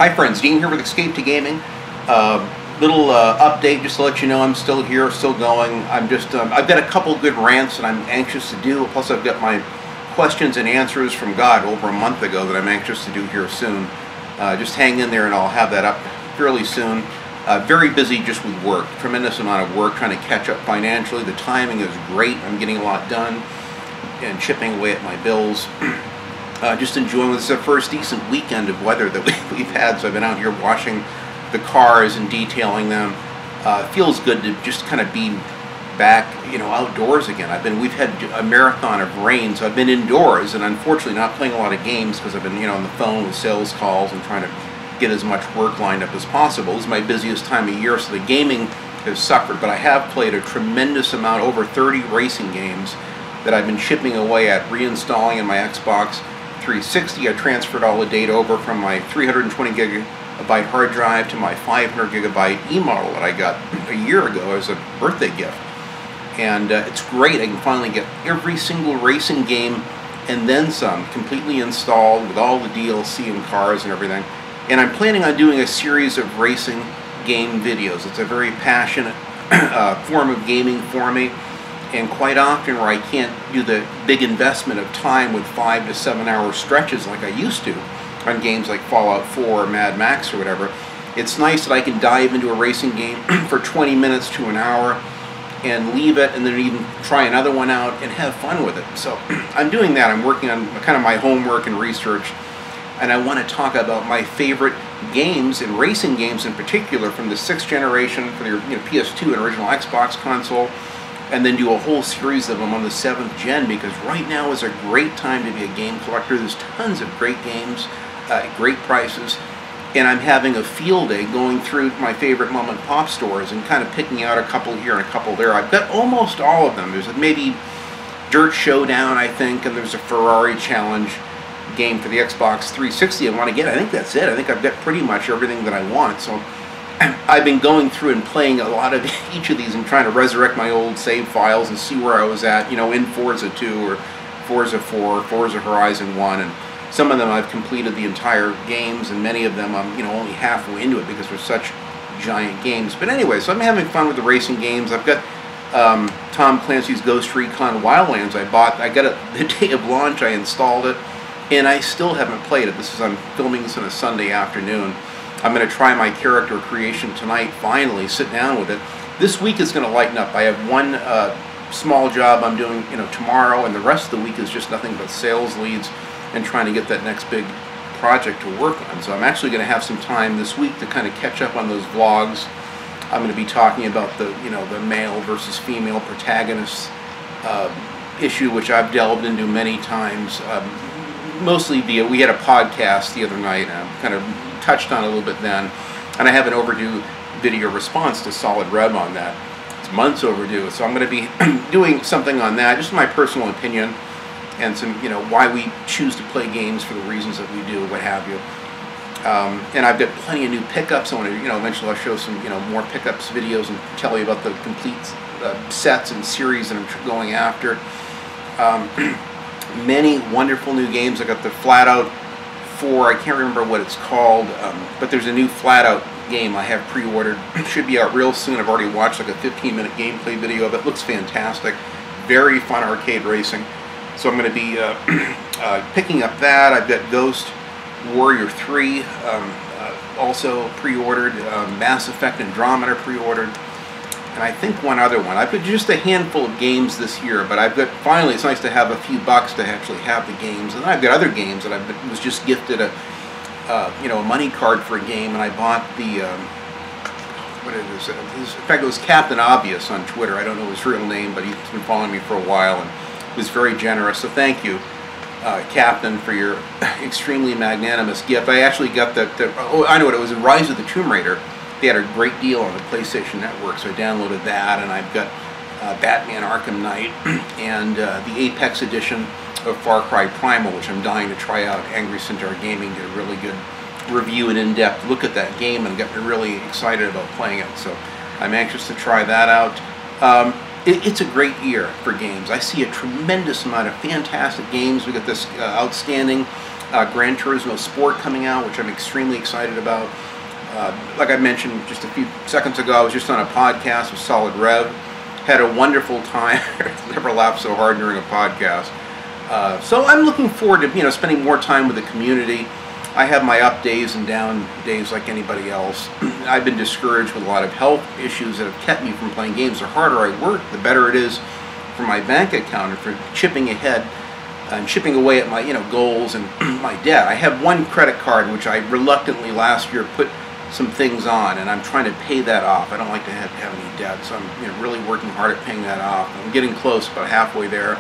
Hi friends, Dean here with Escape to Gaming. Little update just to let you know I'm still here, still going. I've got a couple good rants that I'm anxious to do. Plus I've got my questions and answers from God over a month ago that I'm anxious to do here soon. Just hang in there and I'll have that up fairly soon. Very busy just with work, tremendous amount of work trying to catch up financially. The timing is great. I'm getting a lot done and chipping away at my bills. Just enjoying this is the first decent weekend of weather that we've had, so I've been out here washing the cars and detailing them. Feels good to just kind of be back, outdoors again. We've had a marathon of rain, so I've been indoors and unfortunately not playing a lot of games because I've been, on the phone with sales calls and trying to get as much work lined up as possible. This is my busiest time of year, so the gaming has suffered, but I have played a tremendous amount, over 30 racing games that I've been chipping away at, reinstalling in my Xbox 360. I transferred all the data over from my 320 gigabyte hard drive to my 500 gigabyte e-model that I got a year ago as a birthday gift. And it's great. I can finally get every single racing game and then some completely installed with all the DLC and cars and everything. And I'm planning on doing a series of racing game videos. It's a very passionate form of gaming for me. And quite often where I can't do the big investment of time with 5 to 7 hour stretches like I used to on games like Fallout 4 or Mad Max or whatever, it's nice that I can dive into a racing game for 20 minutes to an hour and leave it and then even try another one out and have fun with it. So I'm doing that. I'm working on kind of my homework and research, and I want to talk about my favorite games and racing games in particular from the 6th generation for the PS2 and original Xbox console, and then do a whole series of them on the 7th gen, because right now is a great time to be a game collector. There's tons of great games, great prices, and I'm having a field day going through my favorite mom and pop stores and kind of picking out a couple here and a couple there. I've got almost all of them. There's maybe Dirt Showdown, I think, and there's a Ferrari Challenge game for the Xbox 360 I want to get. I think that's it. I think I've got pretty much everything that I want. So I've been going through and playing a lot of each of these and trying to resurrect my old save files and see where I was at, in Forza 2 or Forza 4, Forza Horizon 1, and some of them I've completed the entire games, and many of them I'm only halfway into it because they're such giant games. But anyway, so I'm having fun with the racing games. I've got Tom Clancy's Ghost Recon Wildlands. I got it the day of launch. I installed it, and I still haven't played it. I'm filming this on a Sunday afternoon. I'm going to try my character creation tonight, finally, sit down with it. This week is going to lighten up. I have one small job I'm doing tomorrow, and the rest of the week is just nothing but sales leads and trying to get that next big project to work on. So I'm actually going to have some time this week to kind of catch up on those vlogs. I'm going to be talking about the the male versus female protagonist issue, which I've delved into many times, mostly via, we had a podcast the other night, and I kind of touched on it a little bit then, and I have an overdue video response to Solid Rev on that. It's months overdue, so I'm going to be doing something on that, just my personal opinion, and some, why we choose to play games for the reasons that we do, what have you. And I've got plenty of new pickups. I want to, eventually I'll show some, more pickups videos and tell you about the complete sets and series that I'm going after. Many wonderful new games. I got the Flat Out 4, I can't remember what it's called, but there's a new Flat Out game I have pre-ordered. Should be out real soon. I've already watched like a 15-minute gameplay video of it. Looks fantastic. Very fun arcade racing. So I'm going to be picking up that. I've got Ghost Warrior 3 also pre-ordered. Mass Effect Andromeda pre-ordered. And I think one other one. I've got just a handful of games this year, but I've got, finally, it's nice to have a few bucks to actually have the games. And then I've got other games that I was just gifted a money card for a game, and I bought the, what it is, in fact, it was Captain Obvious on Twitter. I don't know his real name, but he's been following me for a while and was very generous. So thank you, Captain, for your extremely magnanimous gift. I actually got oh, I know what it was, Rise of the Tomb Raider. They had a great deal on the PlayStation Network, so I downloaded that, and I've got Batman Arkham Knight and the Apex edition of Far Cry Primal, which I'm dying to try out. Angry Centaur Gaming did a really good review and in-depth look at that game and got me really excited about playing it, so I'm anxious to try that out. It's a great year for games. I see a tremendous amount of fantastic games. We got this outstanding Gran Turismo Sport coming out, which I'm extremely excited about. Like I mentioned just a few seconds ago, I was just on a podcast with Solid Rev. Had a wonderful time. Never laughed so hard during a podcast. So I'm looking forward to spending more time with the community. I have my up days and down days like anybody else. I've been discouraged with a lot of health issues that have kept me from playing games. The harder I work, the better it is for my bank account and for chipping ahead and chipping away at my goals and my debt. I have one credit card which I reluctantly last year put some things on, and I'm trying to pay that off. I don't like to have any debt, so I'm really working hard at paying that off. I'm getting close, about halfway there.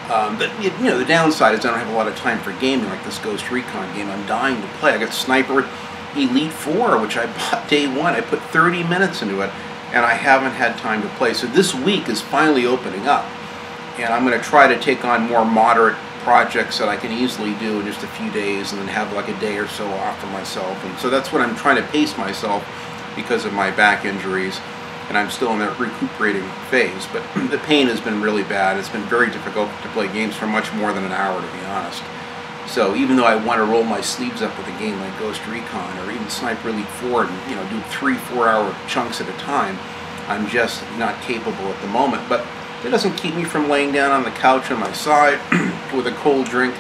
But the downside is I don't have a lot of time for gaming, like this Ghost Recon game. I'm dying to play. I got Sniper Elite 4, which I bought day one. I put 30 minutes into it, and I haven't had time to play. So this week is finally opening up, and I'm going to try to take on more moderate projects that I can easily do in just a few days, and then have like a day or so off for myself. And so that's what I'm trying to pace myself because of my back injuries. And I'm still in that recuperating phase, but the pain has been really bad. It's been very difficult to play games for much more than an hour, to be honest. So even though I want to roll my sleeves up with a game like Ghost Recon or even Sniper Elite 4 and do 3-4 hour chunks at a time, I'm just not capable at the moment. But it doesn't keep me from laying down on the couch on my side with a cold drink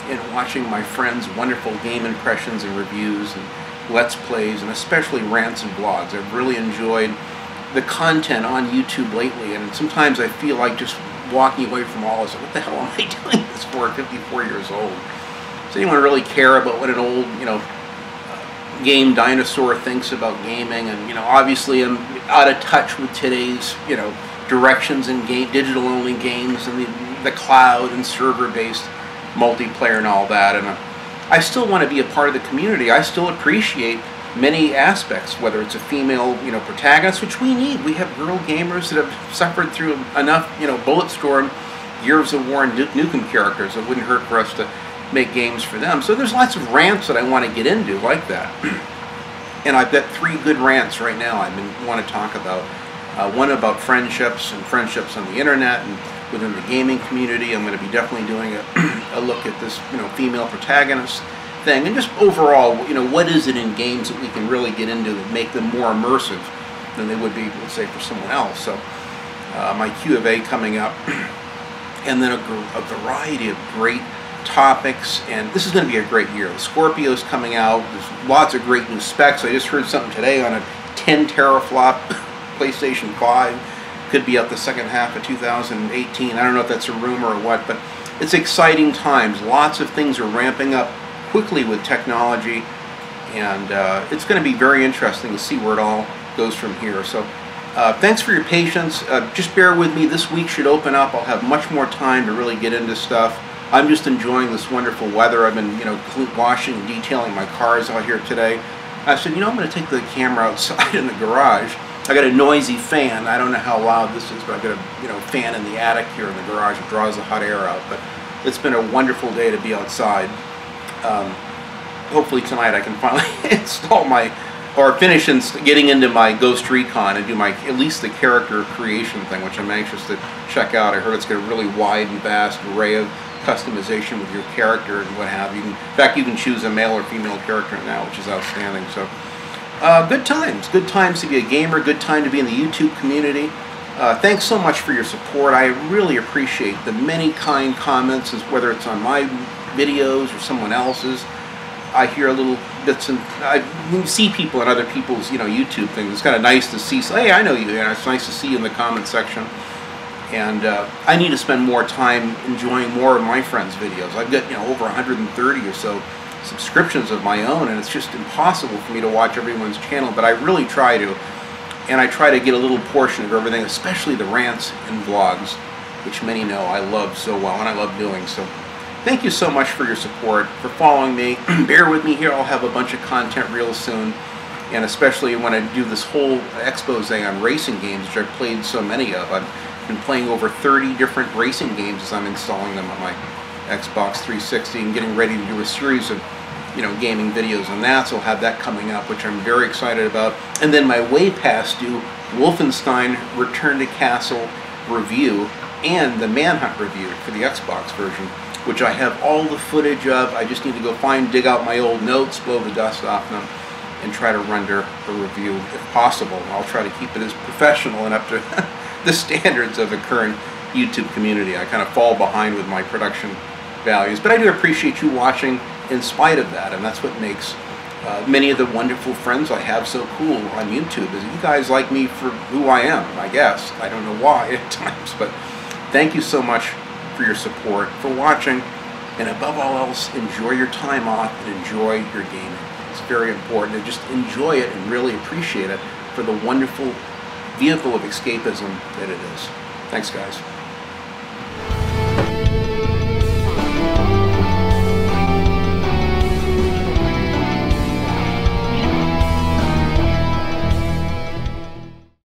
and watching my friends' wonderful game impressions and reviews and Let's Plays, and especially rants and blogs. I've really enjoyed the content on YouTube lately, and sometimes I feel like just walking away from all this. What the hell am I doing this for at 54 years old? Does anyone really care about what an old, game dinosaur thinks about gaming? And obviously I'm out of touch with today's, directions in digital-only games and the cloud and server-based multiplayer and all that. And I still want to be a part of the community. I still appreciate many aspects, whether it's a female, protagonist, which we need. We have girl gamers that have suffered through enough, Bulletstorm, Gears of War, and Duke Nukem characters. It wouldn't hurt for us to make games for them. So there's lots of rants that I want to get into like that. And I've got 3 good rants right now I want to talk about. One about friendships and friendships on the internet and within the gaming community. I'm going to be definitely doing a look at this, female protagonist thing, and just overall, what is it in games that we can really get into that make them more immersive than they would be, let's say, for someone else. So my Q of A coming up, and then a variety of great topics, and this is going to be a great year. The Scorpio's coming out. There's lots of great new specs. I just heard something today on a 10 teraflop PlayStation 5. Could be out the second half of 2018. I don't know if that's a rumor or what, but it's exciting times. Lots of things are ramping up quickly with technology, and it's going to be very interesting to see where it all goes from here. So thanks for your patience. Just bear with me. This week should open up. I'll have much more time to really get into stuff. I'm just enjoying this wonderful weather. I've been washing and detailing my cars out here today. I said, I'm going to take the camera outside in the garage. I got a noisy fan. I don't know how loud this is, but I've got a fan in the attic here in the garage that draws the hot air out. But it's been a wonderful day to be outside. Hopefully tonight I can finally install finish getting into my Ghost Recon and do at least the character creation thing, which I'm anxious to check out. I heard it's got a really wide and vast array of customization with your character and what have you. In fact, you can choose a male or female character now, which is outstanding. So good times to be a gamer, good time to be in the YouTube community. Thanks so much for your support. I really appreciate the many kind comments, whether it's on my videos or someone else's. I hear little bits, and I see people in other people's, YouTube things. It's kind of nice to see. So, hey, I know you, and it's nice to see you in the comment section. And I need to spend more time enjoying more of my friends' videos. I've got, over 130 or so subscriptions of my own, and it's just impossible for me to watch everyone's channel. But I really try to, and I try to get a little portion of everything, especially the rants and vlogs, which many know I love so well, and I love doing so. Thank you so much for your support, for following me. Bear with me here. I'll have a bunch of content real soon, and especially when I do this whole expose on racing games, which I've played so many of. I've been playing over 30 different racing games as I'm installing them on my Xbox 360 and getting ready to do a series of gaming videos on that. So I'll have that coming up, which I'm very excited about. And then my way past due Wolfenstein Return to Castle review and the Manhunt review for the Xbox version, which I have all the footage of. I just need to go dig out my old notes, blow the dust off them, and try to render a review if possible. I'll try to keep it as professional and up to the standards of the current YouTube community. I kind of fall behind with my production values, but I do appreciate you watching in spite of that, and that's what makes many of the wonderful friends I have so cool on YouTube, is you guys like me for who I am, I guess. I don't know why at times, but thank you so much for your support, for watching, and above all else, enjoy your time off and enjoy your gaming. It's very important to just enjoy it and really appreciate it for the wonderful vehicle of escapism that it is. Thanks, guys.